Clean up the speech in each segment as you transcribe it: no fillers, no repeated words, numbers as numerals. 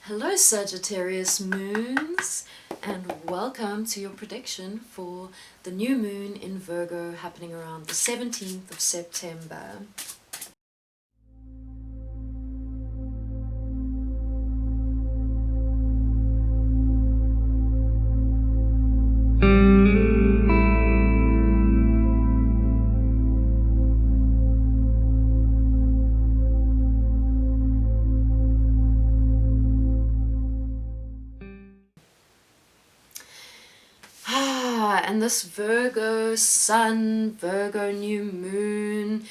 Hello Sagittarius Moons, and welcome to your prediction for the new moon in Virgo happening around the 17th of September. And this Virgo sun, Virgo new moon,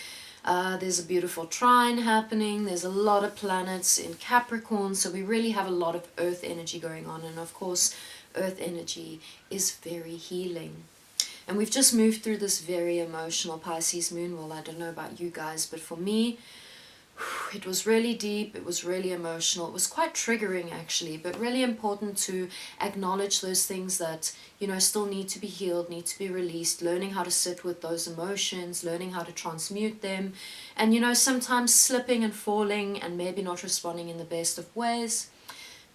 there's a beautiful trine happening. There's a lot of planets in Capricorn, so we really have a lot of earth energy going on. And of course, earth energy is very healing. And we've just moved through this very emotional Pisces moon. Well, I don't know about you guys, but for me, it was really deep, it was really emotional, it was quite triggering actually, but really important to acknowledge those things that, you know, still need to be healed, need to be released, learning how to sit with those emotions, learning how to transmute them, and, you know, sometimes slipping and falling and maybe not responding in the best of ways,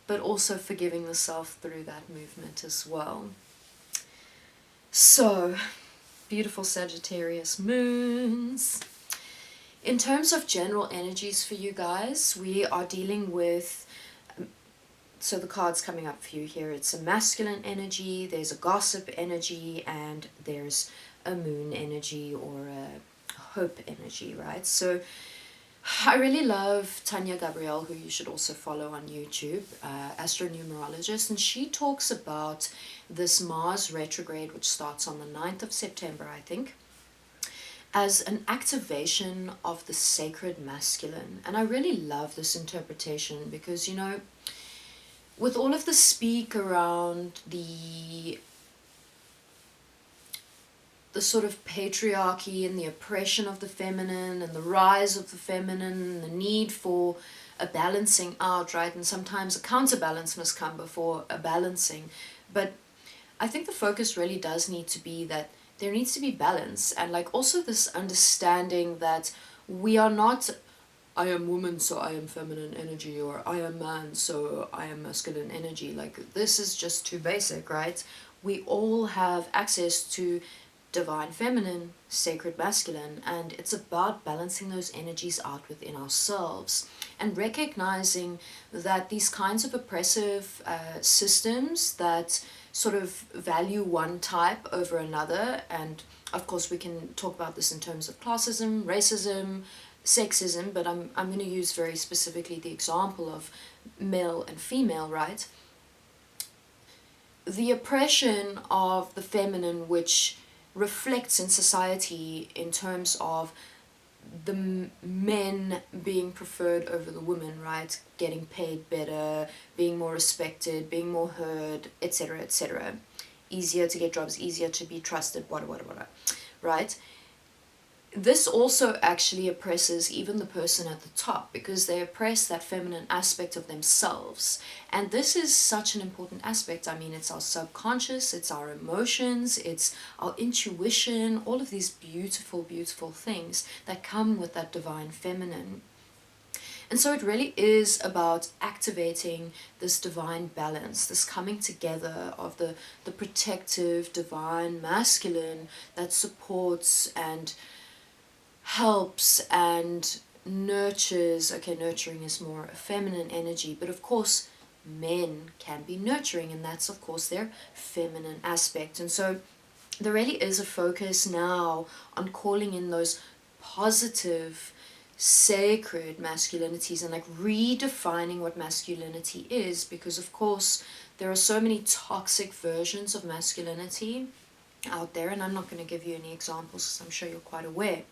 but also forgiving the self through that movement as well. So, beautiful Sagittarius moons. In terms of general energies for you guys, we are dealing with, so the cards coming up for you here, it's a masculine energy, there's a gossip energy, and there's a moon energy or a hope energy, right? So I really love Tanya Gabrielle, who you should also follow on YouTube, astronumerologist, and she talks about this Mars retrograde, which starts on the 9th of September, I think, as an activation of the sacred masculine. And I really love this interpretation because, you know, with all of the speak around the sort of patriarchy and the oppression of the feminine and the rise of the feminine and the need for a balancing out, right? And sometimes a counterbalance must come before a balancing. But I think the focus really does need to be that there needs to be balance, and like also this understanding that we are not, I am woman so I am feminine energy, or I am man so I am masculine energy. Like, this is just too basic, right? We all have access to divine feminine, sacred masculine, and it's about balancing those energies out within ourselves and recognizing that these kinds of oppressive systems that sort of value one type over another, and of course we can talk about this in terms of classism, racism, sexism, but I'm going to use very specifically the example of male and female, right? The oppression of the feminine, which reflects in society in terms of the men being preferred over the women, right? Getting paid better, being more respected, being more heard, etc., etc. Easier to get jobs, easier to be trusted, whatever, right? This also actually oppresses even the person at the top, because they oppress that feminine aspect of themselves. And this is such an important aspect. I mean, it's our subconscious, it's our emotions, it's our intuition, all of these beautiful, beautiful things that come with that divine feminine. And so it really is about activating this divine balance, this coming together of the protective, divine masculine that supports and helps and nurtures. Okay, nurturing is more a feminine energy, but of course men can be nurturing, and that's of course their feminine aspect. And so there really is a focus now on calling in those positive sacred masculinities and like redefining what masculinity is, because of course there are so many toxic versions of masculinity out there, and I'm not going to give you any examples because I'm sure you're quite aware.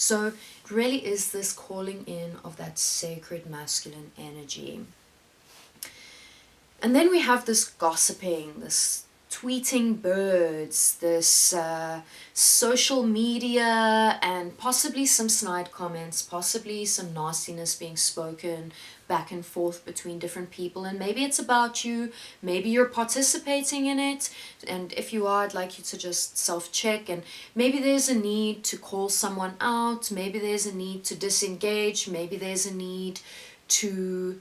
So it really is this calling in of that sacred masculine energy. And then we have this gossiping, this tweeting birds, this social media, and possibly some snide comments, possibly some nastiness being spoken back and forth between different people. And maybe it's about you, maybe you're participating in it, and if you are, I'd like you to just self-check. And maybe there's a need to call someone out, maybe there's a need to disengage, maybe there's a need to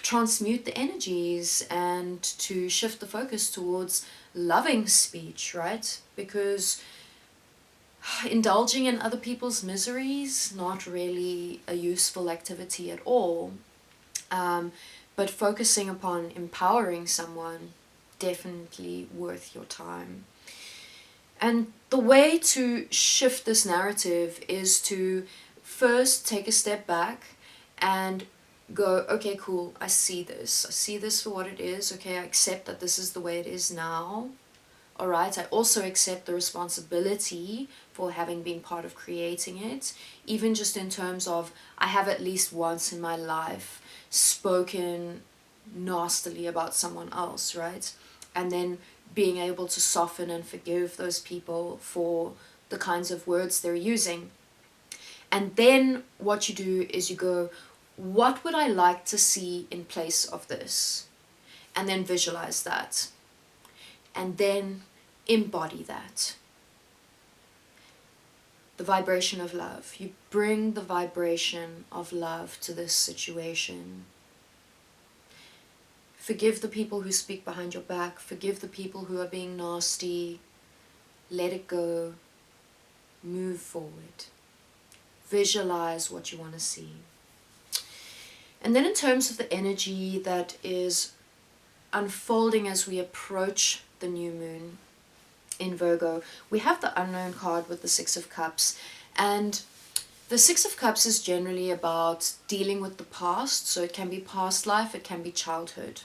transmute the energies and to shift the focus towards loving speech, right? Because indulging in other people's miseries, not really a useful activity at all. But focusing upon empowering someone, definitely worth your time. And the way to shift this narrative is to first take a step back and go, okay, cool, I see this for what it is. Okay, I accept that this is the way it is now. All right, I also accept the responsibility for having been part of creating it, even just in terms of I have at least once in my life spoken nastily about someone else, right? And then being able to soften and forgive those people for the kinds of words they're using. And then what you do is you go, what would I like to see in place of this? And then visualize that. And then embody that. The vibration of love. You bring the vibration of love to this situation. Forgive the people who speak behind your back. Forgive the people who are being nasty. Let it go. Move forward. Visualize what you want to see. And then in terms of the energy that is unfolding as we approach the new moon in Virgo, we have the unknown card with the Six of Cups. And the Six of Cups is generally about dealing with the past. So it can be past life, it can be childhood.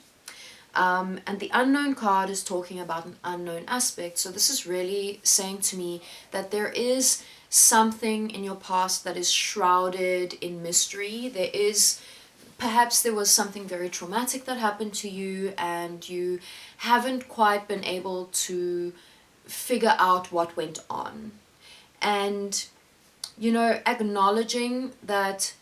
And the unknown card is talking about an unknown aspect. So this is really saying to me that there is something in your past that is shrouded in mystery. Perhaps there was something very traumatic that happened to you and you haven't quite been able to figure out what went on. And, acknowledging that,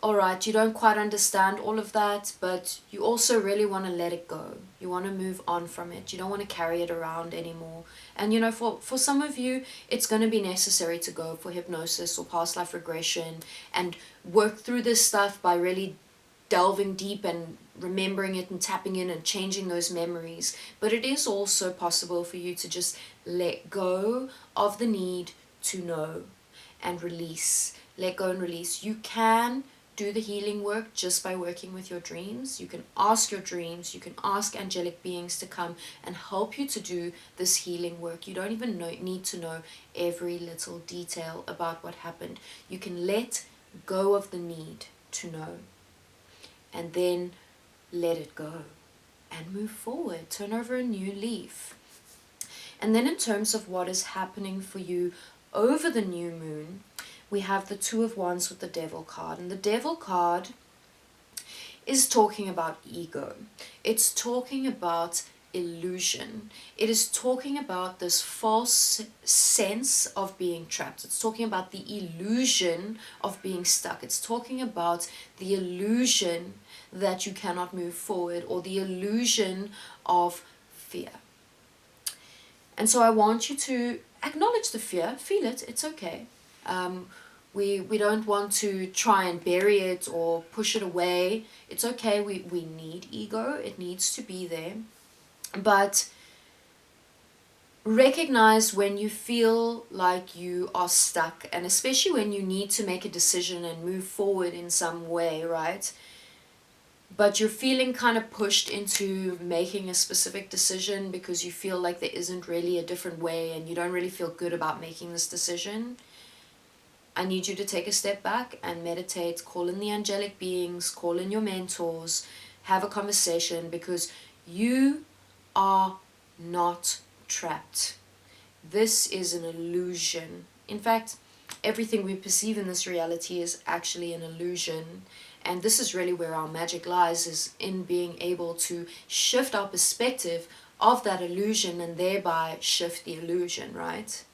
all right, you don't quite understand all of that, but you also really want to let it go. You want to move on from it. You don't want to carry it around anymore. And, for some of you, it's going to be necessary to go for hypnosis or past life regression and work through this stuff by really delving deep and remembering it and tapping in and changing those memories. But it is also possible for you to just let go of the need to know and release. Let go and release. You can do the healing work just by working with your dreams. You can ask your dreams. You can ask angelic beings to come and help you to do this healing work. You don't even need to know every little detail about what happened. You can let go of the need to know. And then let it go and move forward. Turn over a new leaf. And then in terms of what is happening for you over the new moon, we have the Two of Wands with the Devil card. And the Devil card is talking about ego. It's talking about illusion. It is talking about this false sense of being trapped. It's talking about the illusion of being stuck. It's talking about the illusion that you cannot move forward, or the illusion of fear. And so I want you to acknowledge the fear, feel it, it's okay. We don't want to try and bury it or push it away. It's okay, we need ego, it needs to be there. But recognize when you feel like you are stuck, and especially when you need to make a decision and move forward in some way, right? But you're feeling kind of pushed into making a specific decision because you feel like there isn't really a different way and you don't really feel good about making this decision. I need you to take a step back and meditate, call in the angelic beings, call in your mentors, have a conversation, because you are not trapped. This is an illusion. In fact, everything we perceive in this reality is actually an illusion. And this is really where our magic lies, is in being able to shift our perspective of that illusion and thereby shift the illusion, right?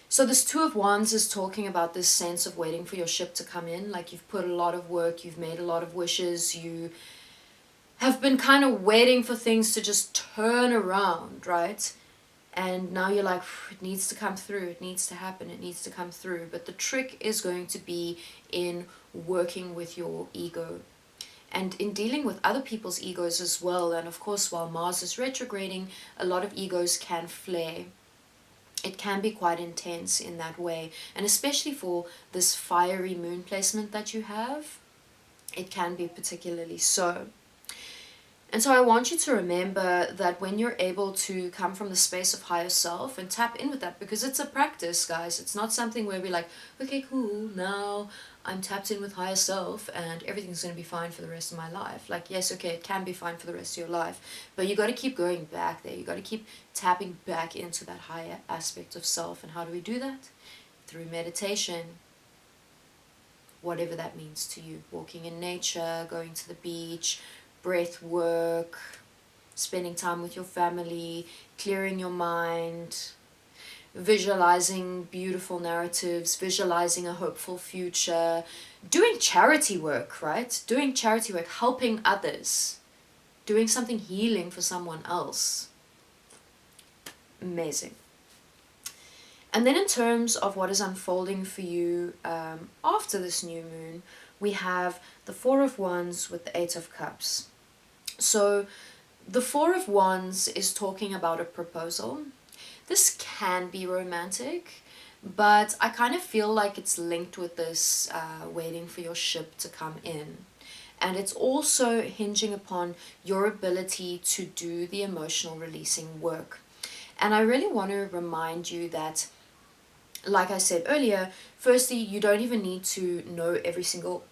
So this Two of Wands is talking about this sense of waiting for your ship to come in. Like you've put a lot of work, you've made a lot of wishes, you have been kind of waiting for things to just turn around, right? And now you're like, it needs to come through, it needs to happen, it needs to come through. But the trick is going to be in working with your ego and in dealing with other people's egos as well. And of course, while Mars is retrograding, a lot of egos can flare. It can be quite intense in that way. And especially for this fiery moon placement that you have, it can be particularly so. And so I want you to remember that when you're able to come from the space of higher self and tap in with that, because it's a practice, guys. It's not something where we're like, okay, cool, now I'm tapped in with higher self and everything's going to be fine for the rest of my life. Like, yes, okay, it can be fine for the rest of your life, but you got to keep going back there. You got to keep tapping back into that higher aspect of self. And how do we do that? Through meditation, whatever that means to you. Walking in nature, going to the beach, breath work, spending time with your family, clearing your mind, visualizing beautiful narratives, visualizing a hopeful future, doing charity work, right? Doing charity work, helping others, doing something healing for someone else. Amazing. And then in terms of what is unfolding for you after this new moon, we have the Four of Wands with the Eight of Cups. So the Four of Wands is talking about a proposal. This can be romantic, but I kind of feel like it's linked with this waiting for your ship to come in. And it's also hinging upon your ability to do the emotional releasing work. And I really want to remind you that, like I said earlier, firstly, you don't even need to know every single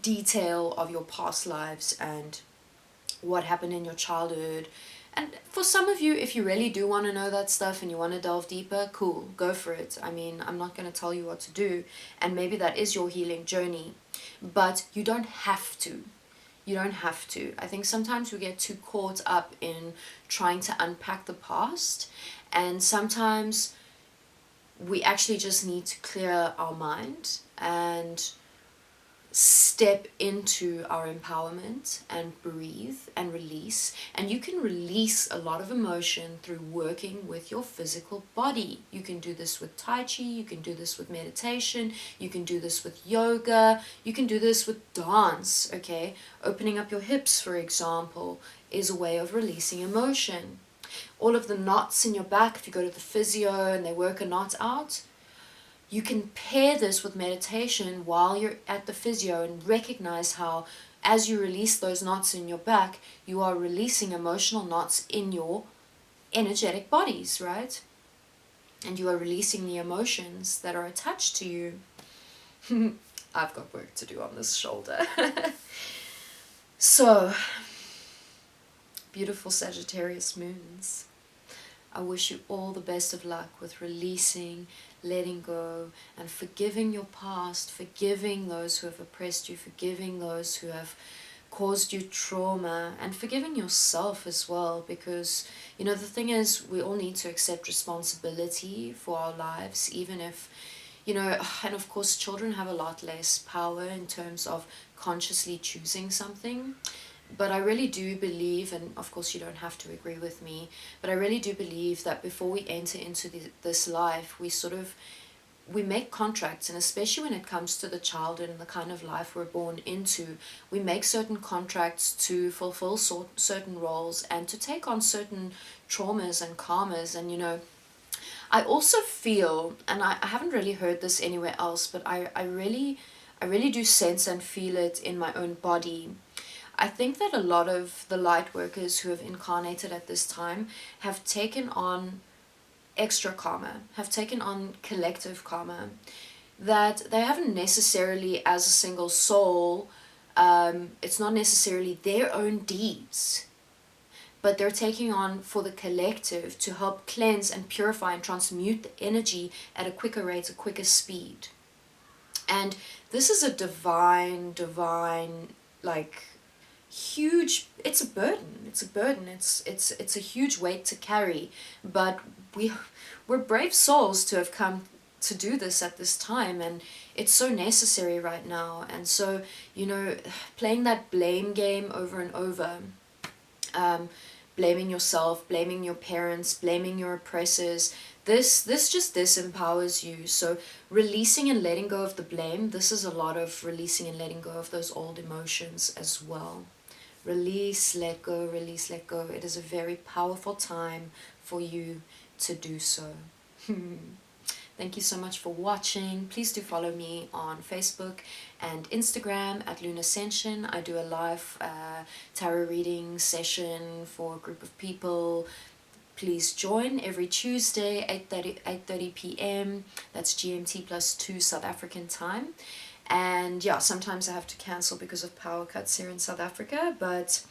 detail of your past lives and what happened in your childhood. And for some of you, if you really do want to know that stuff and you want to delve deeper, cool, go for it. I mean, I'm not going to tell you what to do, and maybe that is your healing journey, but you don't have to. You don't have to. I think sometimes we get too caught up in trying to unpack the past, and sometimes we actually just need to clear our mind and step into our empowerment and breathe and release. And you can release a lot of emotion through working with your physical body. You can do this with Tai Chi, you can do this with meditation, you can do this with yoga, you can do this with dance, okay? Opening up your hips, for example, is a way of releasing emotion. All of the knots in your back, if you go to the physio and they work a knot out, you can pair this with meditation while you're at the physio and recognize how, as you release those knots in your back, you are releasing emotional knots in your energetic bodies, right? And you are releasing the emotions that are attached to you. I've got work to do on this shoulder. So, beautiful Sagittarius moons. I wish you all the best of luck with releasing, letting go, and forgiving your past, forgiving those who have oppressed you, forgiving those who have caused you trauma, and forgiving yourself as well, because, you know, the thing is, we all need to accept responsibility for our lives, even if, you know, and of course children have a lot less power in terms of consciously choosing something. But I really do believe, and of course you don't have to agree with me, but I really do believe that before we enter into this life, we make contracts, and especially when it comes to the childhood and the kind of life we're born into, we make certain contracts to fulfill certain roles and to take on certain traumas and karmas. And, you know, I also feel, and I haven't really heard this anywhere else, but I really do sense and feel it in my own body. I think that a lot of the light workers who have incarnated at this time have taken on extra karma, have taken on collective karma, that they haven't necessarily, as a single soul, it's not necessarily their own deeds, but they're taking on for the collective to help cleanse and purify and transmute the energy at a quicker rate, a quicker speed. And this is a divine, like, huge, it's a burden, it's a huge weight to carry, but we're brave souls to have come to do this at this time, and it's so necessary right now. And so, you know, playing that blame game over and over, blaming yourself, blaming your parents, blaming your oppressors, this just disempowers you. So releasing and letting go of the blame, this is a lot of releasing and letting go of those old emotions as well. Release, let go, release, let go. It is a very powerful time for you to do so. Thank you so much for watching. Please do follow me on Facebook and Instagram at LunAscention. I do a live tarot reading session for a group of people. Please join every Tuesday, 8:30 p.m. That's GMT plus 2 South African time. And yeah, sometimes I have to cancel because of power cuts here in South Africa, but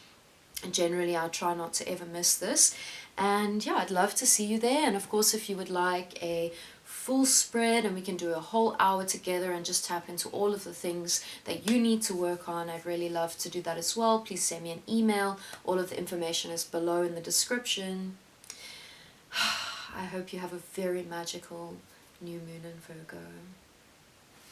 generally I try not to ever miss this. And yeah, I'd love to see you there. And of course, if you would like a full spread and we can do a whole hour together and just tap into all of the things that you need to work on, I'd really love to do that as well. Please send me an email. All of the information is below in the description. I hope you have a very magical new moon in Virgo.